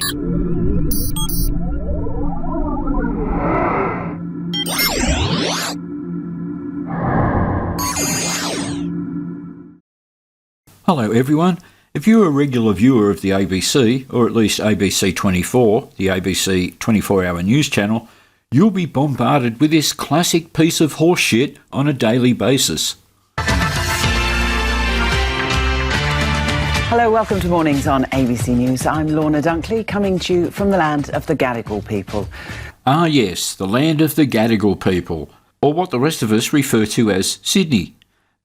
Hello everyone. If you're a regular viewer of the ABC, or at least ABC 24, the ABC 24-hour news channel, you'll be bombarded with this classic piece of horse shit on a daily basis. Hello, welcome to Mornings on ABC News. I'm Lorna Dunkley, coming to you from the land of the Gadigal people. Ah yes, the land of the Gadigal people, or what the rest of us refer to as Sydney.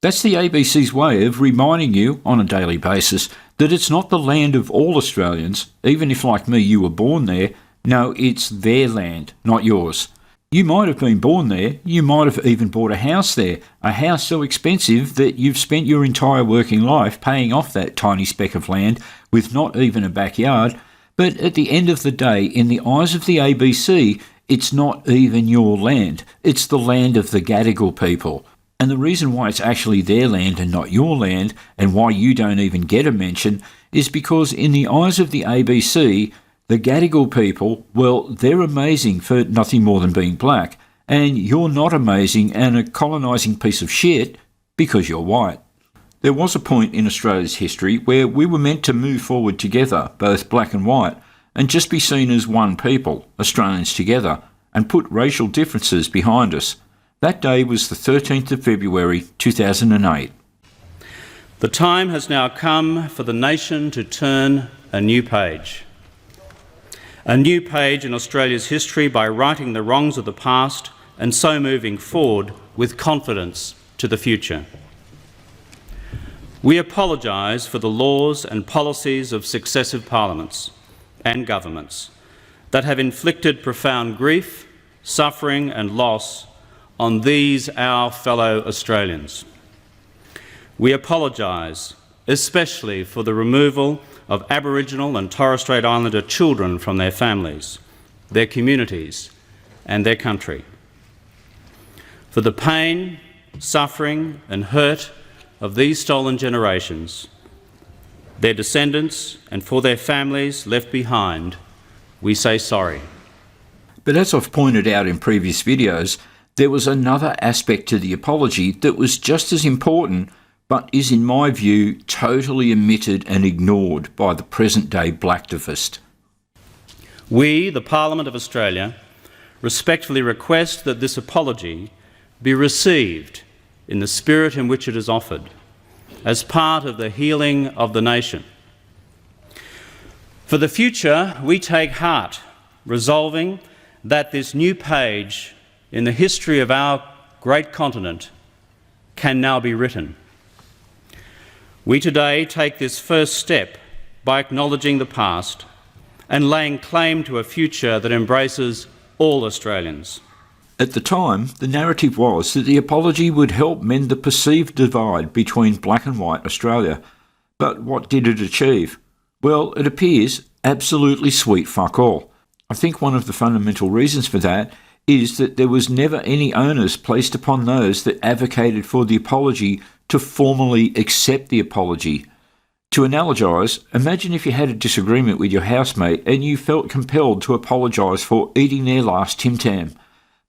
That's the ABC's way of reminding you on a daily basis that it's not the land of all Australians, even if like me you were born there. No, it's their land, not yours. You might have been born there, you might have even bought a house there, a house so expensive that you've spent your entire working life paying off that tiny speck of land with not even a backyard, but at the end of the day, in the eyes of the ABC, it's not even your land, it's the land of the Gadigal people. And the reason why it's actually their land and not your land, and why you don't even get a mention, is because in the eyes of the ABC, the Gadigal people, well, they're amazing for nothing more than being black, and you're not amazing and a colonising piece of shit because you're white. There was a point in Australia's history where we were meant to move forward together, both black and white, and just be seen as one people, Australians together, and put racial differences behind us. That day was the 13th of February 2008. The time has now come for the nation to turn a new page. A new page in Australia's history by righting the wrongs of the past and so moving forward with confidence to the future. We apologise for the laws and policies of successive parliaments and governments that have inflicted profound grief, suffering and loss on these our fellow Australians. We apologise especially for the removal of Aboriginal and Torres Strait Islander children from their families, their communities and their country. For the pain, suffering and hurt of these stolen generations, their descendants and for their families left behind, we say sorry. But as I've pointed out in previous videos, there was another aspect to the apology that was just as important, but is in my view totally omitted and ignored by the present-day blacktivist. We, the Parliament of Australia, respectfully request that this apology be received in the spirit in which it is offered, as part of the healing of the nation. For the future, we take heart, resolving that this new page in the history of our great continent can now be written. We today take this first step by acknowledging the past and laying claim to a future that embraces all Australians. At the time, the narrative was that the apology would help mend the perceived divide between black and white Australia. But what did it achieve? Well, it appears absolutely sweet fuck all. I think one of the fundamental reasons for that is that there was never any onus placed upon those that advocated for the apology to formally accept the apology. To analogise, imagine if you had a disagreement with your housemate and you felt compelled to apologise for eating their last Tim Tam.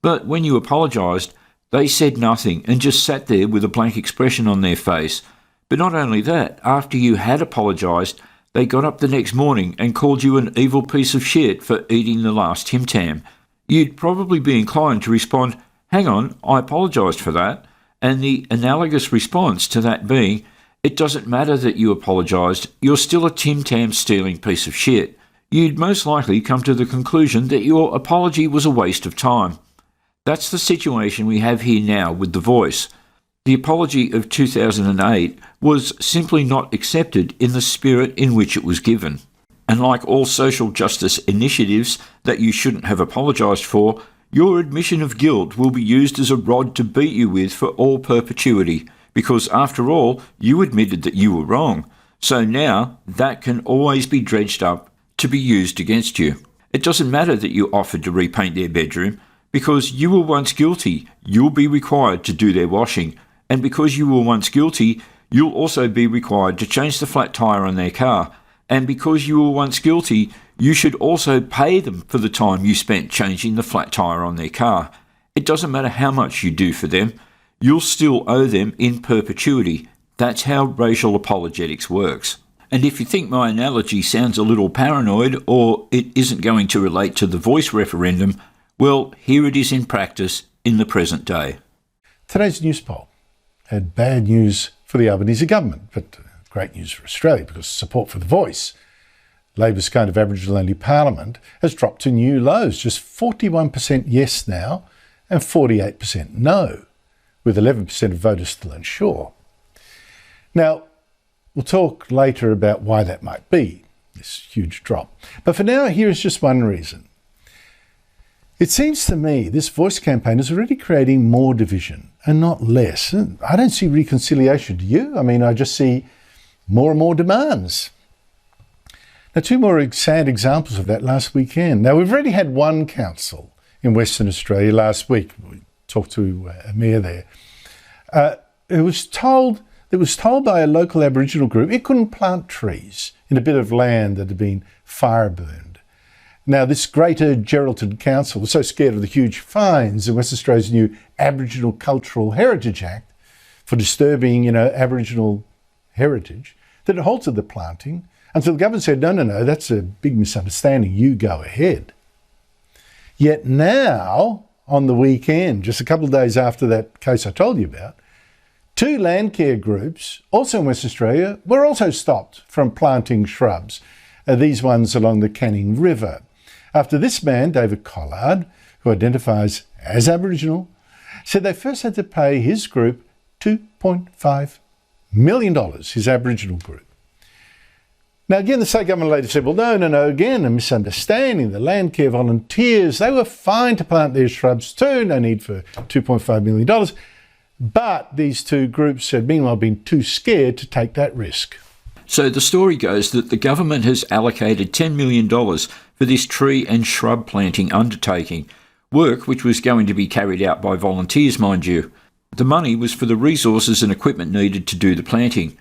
But when you apologised, they said nothing and just sat there with a blank expression on their face. But not only that, after you had apologised, they got up the next morning and called you an evil piece of shit for eating the last Tim Tam. You'd probably be inclined to respond, hang on, I apologised for that, and the analogous response to that being, it doesn't matter that you apologised, you're still a Tim Tam stealing piece of shit. You'd most likely come to the conclusion that your apology was a waste of time. That's the situation we have here now with The Voice. The apology of 2008 was simply not accepted in the spirit in which it was given. And like all social justice initiatives that you shouldn't have apologised for, your admission of guilt will be used as a rod to beat you with for all perpetuity, because after all, you admitted that you were wrong. So now, that can always be dredged up to be used against you. It doesn't matter that you offered to repaint their bedroom, because you were once guilty, you'll be required to do their washing, and because you were once guilty, you'll also be required to change the flat tyre on their car. And because you were once guilty, you should also pay them for the time you spent changing the flat tyre on their car. It doesn't matter how much you do for them, you'll still owe them in perpetuity. That's how racial apologetics works. And if you think my analogy sounds a little paranoid or it isn't going to relate to the voice referendum, well, here it is in practice in the present day. Today's news poll had bad news for the Albanese government, but great news for Australia because support for the voice, Labor's kind of Aboriginal-only parliament, has dropped to new lows, just 41% yes now and 48% no, with 11% of voters still unsure. Now, we'll talk later about why that might be, this huge drop. But for now, here is just one reason. It seems to me this voice campaign is already creating more division and not less. And I don't see reconciliation, do you? I mean, I just see more and more demands. Now, two more sad examples of that last weekend. Now, we've already had one council in Western Australia last week. We talked to a mayor there. It was told by a local Aboriginal group it couldn't plant trees in a bit of land that had been fire burned. Now, this Greater Geraldton Council was so scared of the huge fines in West Australia's new Aboriginal Cultural Heritage Act for disturbing, Aboriginal heritage that it halted the planting until the government said, no, that's a big misunderstanding, you go ahead. Yet now, on the weekend, just a couple of days after that case I told you about, two land care groups, also in West Australia, were also stopped from planting shrubs, these ones along the Canning River. After this man, David Collard, who identifies as Aboriginal, said they first had to pay his group $2.5 million, his Aboriginal group. Now, again, the state government later said, well, no, again, a misunderstanding. The land care volunteers, they were fine to plant their shrubs too, no need for $2.5 million. But these two groups had meanwhile been too scared to take that risk. So the story goes that the government has allocated $10 million for this tree and shrub planting undertaking, work which was going to be carried out by volunteers, mind you. The money was for the resources and equipment needed to do the planting.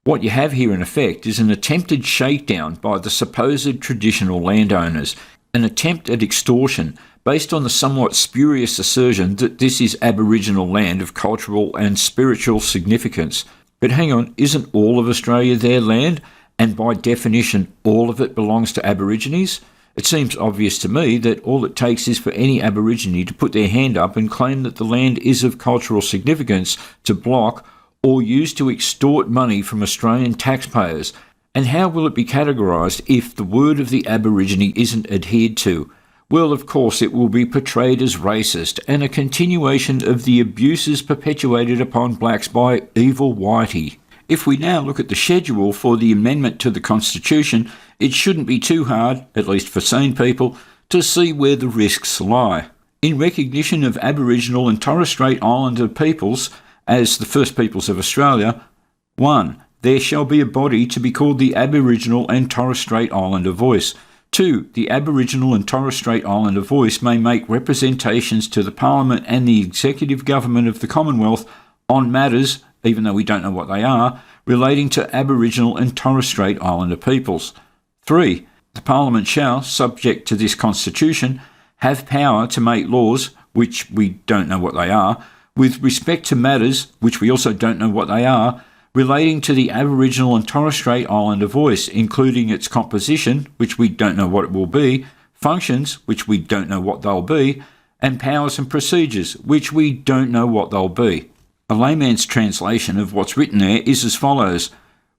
What you have here in effect is an attempted shakedown by the supposed traditional landowners, an attempt at extortion based on the somewhat spurious assertion that this is Aboriginal land of cultural and spiritual significance. But hang on, isn't all of Australia their land? And by definition, all of it belongs to Aborigines? It seems obvious to me that all it takes is for any Aborigine to put their hand up and claim that the land is of cultural significance to block or use to extort money from Australian taxpayers. And how will it be categorised if the word of the Aborigine isn't adhered to? Well, of course, it will be portrayed as racist and a continuation of the abuses perpetuated upon blacks by evil Whitey. If we now look at the schedule for the amendment to the Constitution, it shouldn't be too hard, at least for sane people, to see where the risks lie. In recognition of Aboriginal and Torres Strait Islander peoples as the first peoples of Australia, 1. There shall be a body to be called the Aboriginal and Torres Strait Islander Voice. 2. The Aboriginal and Torres Strait Islander Voice may make representations to the Parliament and the Executive Government of the Commonwealth on matters, even though we don't know what they are, relating to Aboriginal and Torres Strait Islander peoples. 3. The Parliament shall, subject to this Constitution, have power to make laws, which we don't know what they are, with respect to matters, which we also don't know what they are, relating to the Aboriginal and Torres Strait Islander voice, including its composition, which we don't know what it will be, functions, which we don't know what they'll be, and powers and procedures, which we don't know what they'll be. A layman's translation of what's written there is as follows: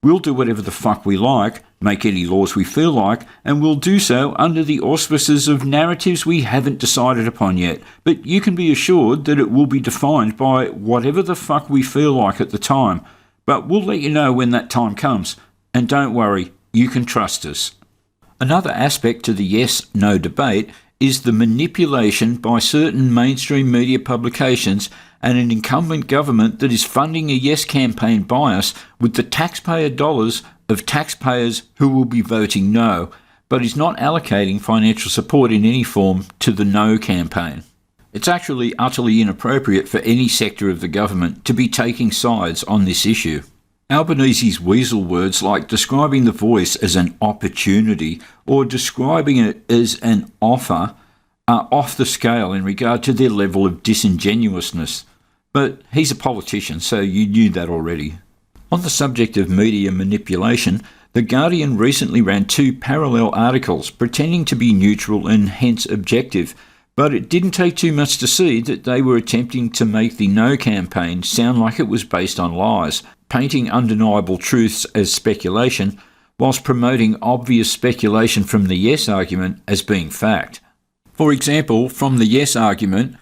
we'll do whatever the fuck we like, make any laws we feel like, and we'll do so under the auspices of narratives we haven't decided upon yet. But you can be assured that it will be defined by whatever the fuck we feel like at the time. But we'll let you know when that time comes. And don't worry, you can trust us. Another aspect to the yes-no debate is the manipulation by certain mainstream media publications and an incumbent government that is funding a yes campaign bias with the taxpayer dollars of taxpayers who will be voting no, but is not allocating financial support in any form to the no campaign. It's actually utterly inappropriate for any sector of the government to be taking sides on this issue. Albanese's weasel words like describing the voice as an opportunity or describing it as an offer are off the scale in regard to their level of disingenuousness. But he's a politician, so you knew that already. On the subject of media manipulation, The Guardian recently ran 2 parallel articles pretending to be neutral and hence objective, but it didn't take too much to see that they were attempting to make the No campaign sound like it was based on lies, painting undeniable truths as speculation, whilst promoting obvious speculation from the Yes argument as being fact. For example, from the Yes argument,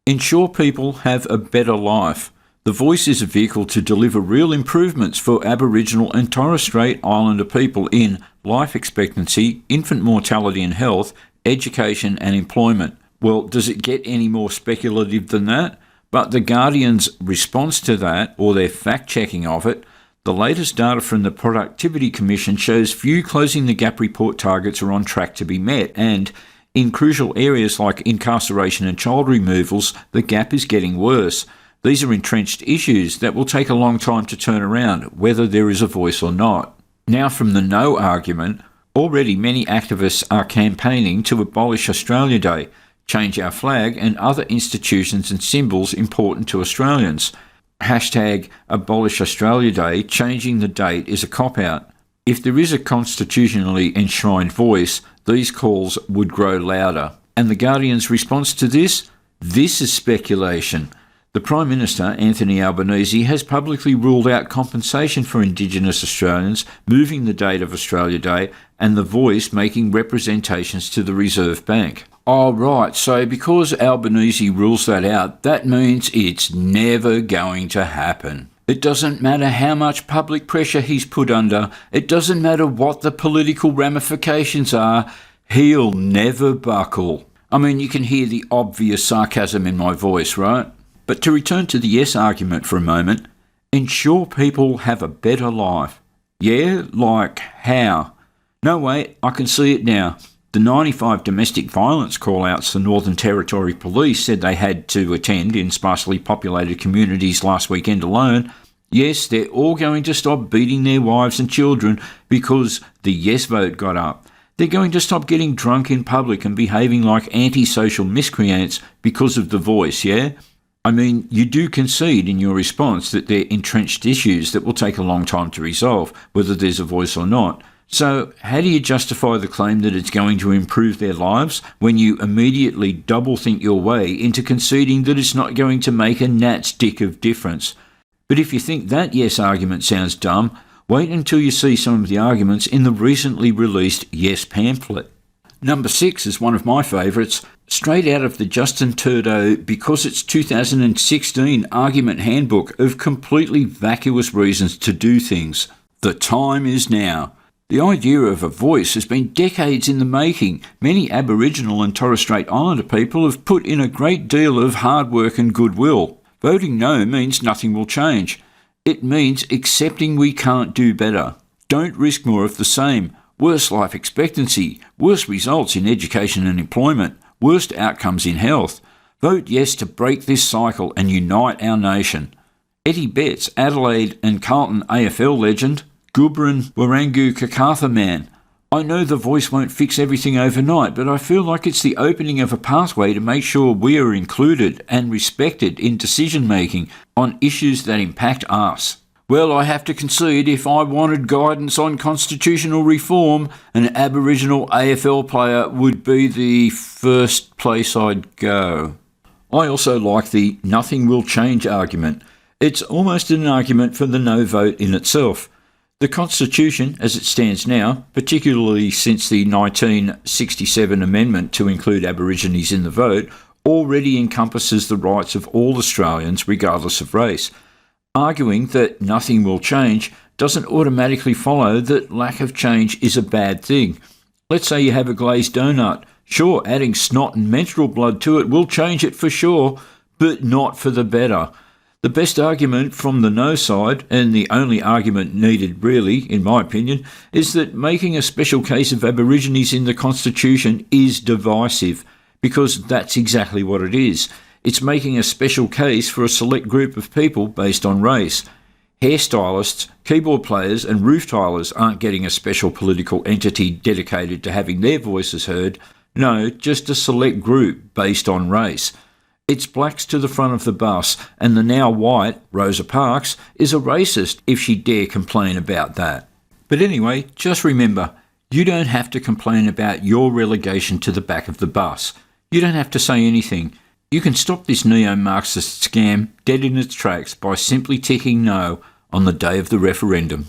ensure people have a better life. The Voice is a vehicle to deliver real improvements for Aboriginal and Torres Strait Islander people in life expectancy, infant mortality and health, education and employment. Well, does it get any more speculative than that? But The Guardian's response to that, or their fact-checking of it, the latest data from the Productivity Commission shows few Closing the Gap report targets are on track to be met, and in crucial areas like incarceration and child removals, the gap is getting worse. These are entrenched issues that will take a long time to turn around, whether there is a voice or not. Now from the No argument, already many activists are campaigning to abolish Australia Day, change our flag and other institutions and symbols important to Australians. Hashtag Abolish Australia Day, changing the date is a cop-out. If there is a constitutionally enshrined voice, these calls would grow louder. And The Guardian's response to this? This is speculation. The Prime Minister, Anthony Albanese, has publicly ruled out compensation for Indigenous Australians, moving the date of Australia Day, and The Voice making representations to the Reserve Bank. Oh, right, so because Albanese rules that out, that means it's never going to happen. It doesn't matter how much public pressure he's put under, it doesn't matter what the political ramifications are, he'll never buckle. I mean, you can hear the obvious sarcasm in my voice, right? But to return to the Yes argument for a moment, ensure people have a better life. Yeah, like how? No, wait, I can see it now. The 95 domestic violence call-outs the Northern Territory Police said they had to attend in sparsely populated communities last weekend alone. Yes, they're all going to stop beating their wives and children because the Yes vote got up. They're going to stop getting drunk in public and behaving like antisocial miscreants because of The Voice, yeah? I mean, you do concede in your response that they're entrenched issues that will take a long time to resolve, whether there's a voice or not. So how do you justify the claim that it's going to improve their lives when you immediately double-think your way into conceding that it's not going to make a gnat's dick of difference? But if you think that Yes argument sounds dumb, wait until you see some of the arguments in the recently released Yes pamphlet. Number 6 is one of my favourites, straight out of the Justin Trudeau because it's 2016 argument handbook of completely vacuous reasons to do things. The time is now. The idea of a voice has been decades in the making. Many Aboriginal and Torres Strait Islander people have put in a great deal of hard work and goodwill. Voting no means nothing will change. It means accepting we can't do better. Don't risk more of the same. Worse life expectancy, worse results in education and employment, worst outcomes in health. Vote yes to break this cycle and unite our nation. Eddie Betts, Adelaide and Carlton AFL legend, Gubrin Warangu Kakatha man. I know The Voice won't fix everything overnight, but I feel like it's the opening of a pathway to make sure we are included and respected in decision making on issues that impact us. Well, I have to concede if I wanted guidance on constitutional reform, an Aboriginal AFL player would be the first place I'd go. I also like the nothing will change argument. It's almost an argument for the no vote in itself. The Constitution, as it stands now, particularly since the 1967 amendment to include Aborigines in the vote, already encompasses the rights of all Australians regardless of race. Arguing that nothing will change doesn't automatically follow that lack of change is a bad thing. Let's say you have a glazed donut. Sure, adding snot and menstrual blood to it will change it for sure, but not for the better. The best argument from the no side, and the only argument needed really, in my opinion, is that making a special case of Aborigines in the Constitution is divisive, because that's exactly what it is. It's making a special case for a select group of people based on race. Hairstylists, keyboard players and roof tilers aren't getting a special political entity dedicated to having their voices heard. No, just a select group based on race. It's blacks to the front of the bus, and the now white Rosa Parks is a racist if she dare complain about that. But anyway, just remember, you don't have to complain about your relegation to the back of the bus. You don't have to say anything. You can stop this neo-Marxist scam dead in its tracks by simply ticking no on the day of the referendum.